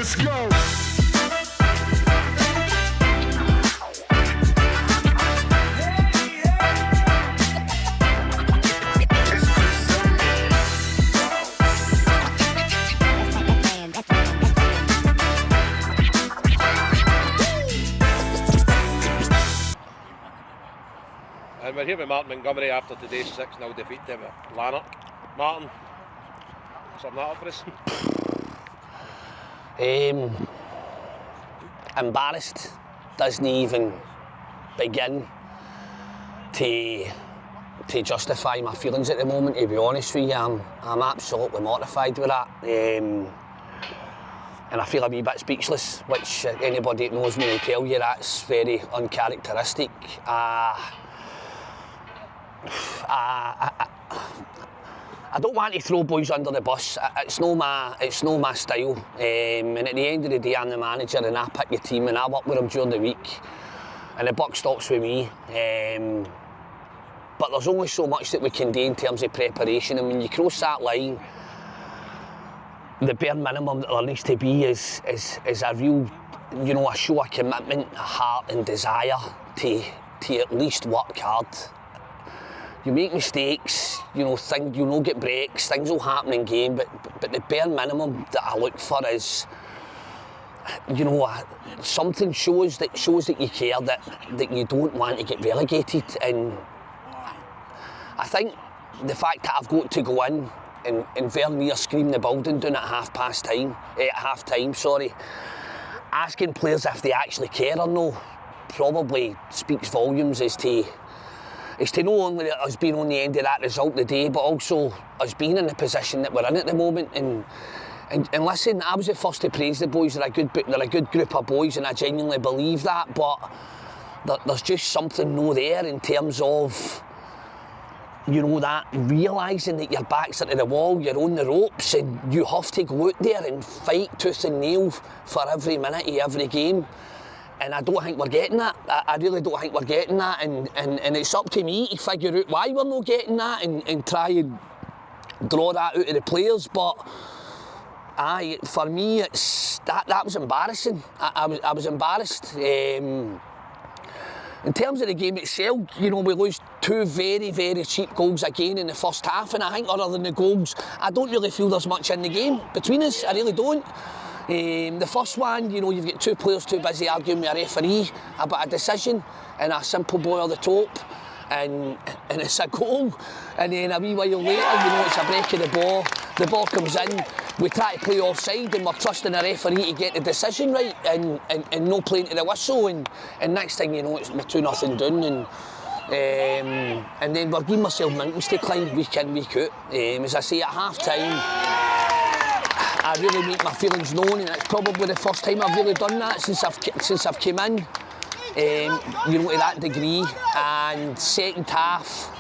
Let's go. And we're here with Martin Montgomerty after today's 6-0 defeat to Lanark. Martin, sum that up for us. Embarrassed doesn't even begin to justify my feelings at the moment, to be honest with you. I'm absolutely mortified with that. And I feel a wee bit speechless, which anybody that knows me will tell you that's very uncharacteristic. I don't want to throw boys under the bus. It's no my style. And at the end of the day, I'm the manager and I pick the team and I work with them during the week. And the buck stops with me. But there's only so much that we can do in terms of preparation. And when you cross that line, the bare minimum that there needs to be is a real, a show of commitment, a heart and desire to at least work hard. You make mistakes, things, you'll get breaks, things will happen in game, but the bare minimum that I look for is, something shows that you care, that you don't want to get relegated. And I think the fact that I've got to go in and very near scream the building down at half time, asking players if they actually care or no, probably speaks volumes as to not only us being on the end of that result today, but also us being in the position that we're in at the moment. And listen, I was the first to praise the boys. They're a good group of boys, and I genuinely believe that. But there's just something there in terms of, that realising that your back's into the wall, you're on the ropes, and you have to go out there and fight tooth and nail for every minute of every game. And I don't think we're getting that. I really don't think we're getting that. And it's up to me to figure out why we're not getting that and try and draw that out of the players. But for me, that was embarrassing. I was embarrassed. In terms of the game itself, we lose two very, very cheap goals again in the first half. And I think other than the goals, I don't really feel there's much in the game between us. I really don't. The first one, you've got two players too busy arguing with a referee about a decision, and a simple ball on the top, and it's a goal. And then a wee while later, it's a break of the ball comes in, we try to play offside, and we're trusting the referee to get the decision right, and no playing to the whistle, and next thing you know, it's 2-0 down, and then we're giving ourselves mountains to climb week in, week out. As I say, at half time, I really make my feelings known, and it's probably the first time I've really done that since I've come in, to that degree. And second half,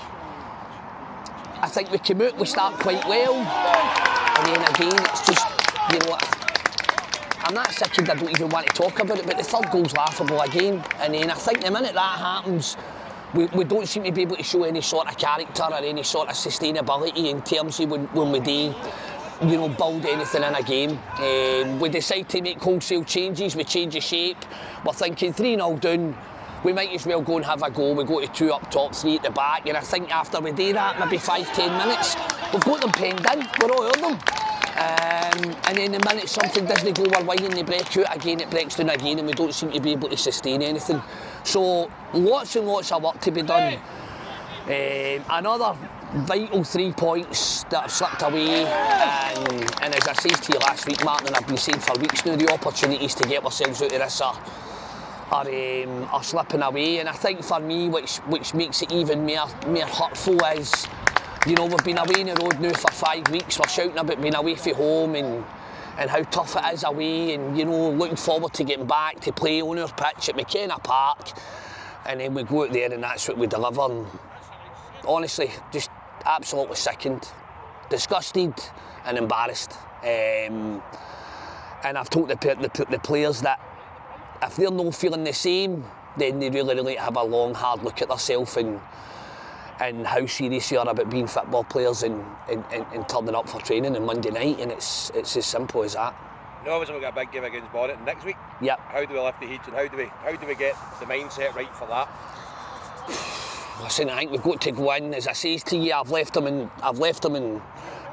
I think we came out, we start quite well, and then again it's just, I'm that sickened I don't even want to talk about it, but the third goal's laughable again. And then I think the minute that happens, we don't seem to be able to show any sort of character or any sort of sustainability in terms of when we do build anything in a game. We decide to make wholesale changes, we change the shape. We're thinking 3-0 down, we might as well go and have a go. We go to 2 up top, 3 at the back, and I think after we do that, maybe 5-10 minutes, we've got them penned in, we're all over them. And then the minute something doesn't go our way and they break out again, it breaks down again, and we don't seem to be able to sustain anything. So lots and lots of work to be done. Another vital 3 points that have slipped away, and as I said to you last week, Martin, and I've been saying for weeks now, the opportunities to get ourselves out of this are slipping away. And I think for me, which makes it even more hurtful is, we've been away on the road now for 5 weeks. We're shouting about being away from home and how tough it is away, and looking forward to getting back to play on our pitch at McKenna Park, and then we go out there and that's what we deliver. And honestly, just absolutely sickened, disgusted and embarrassed. And I've told the players that if they're not feeling the same, then they really have a long, hard look at themselves and how serious they are about being football players and turning up for training on Monday night. And it's as simple as that. Now obviously we've got a big game against Bonnet next week. Yep. How do we lift the heat and how do we get the mindset right for that? Listen, I think we've got to go in. As I say to you, I've left them in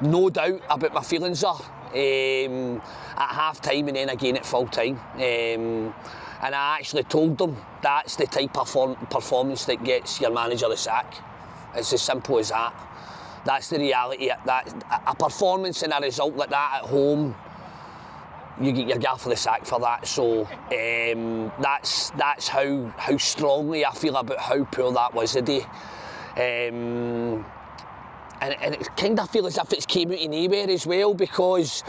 no doubt about my feelings are at half time and then again at full time. And I actually told them that's the type of performance that gets your manager the sack. It's as simple as that. That's the reality. That a performance and a result like that at home, you get your gaffer the sack for that. So that's how strongly I feel about how poor that was today. And it kind of feels as if it's came out of nowhere as well, because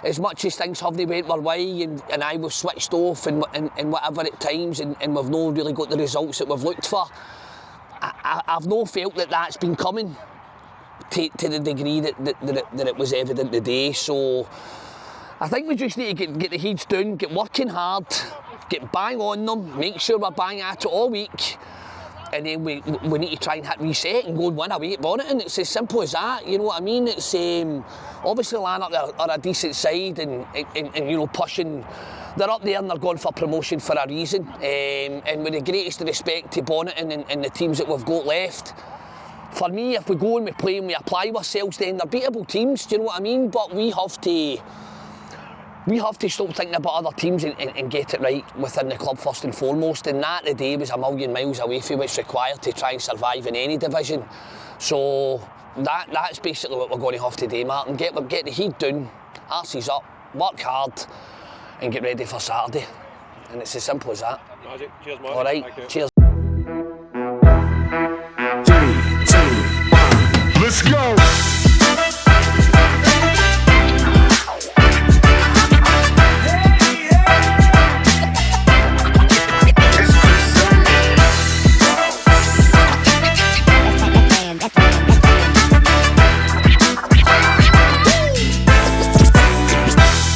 as much as things haven't went our way and I was switched off and whatever at times and we've not really got the results that we've looked for, I've not felt that that's been coming to the degree that it was evident today. So I think we just need to get the heads down, get working hard, get bang on them, make sure we're bang at it all week, and then we need to try and hit reset and go and win away at Bonnet, and it's as simple as that, you know what I mean? It's obviously Lanark are a decent side and you know, pushing, they're up there and they're going for promotion for a reason, and with the greatest respect to Bonnet and the teams that we've got left, for me, if we go and we play and we apply ourselves, then they're beatable teams, do you know what I mean? But we have to stop thinking about other teams and get it right within the club first and foremost, and that today was a million miles away from what's required to try and survive in any division. So that's basically what we're going to have to do, Martin. Get the heat down, arses up, work hard and get ready for Saturday, and it's as simple as that. Magic. Cheers, Monty. All right, cheers.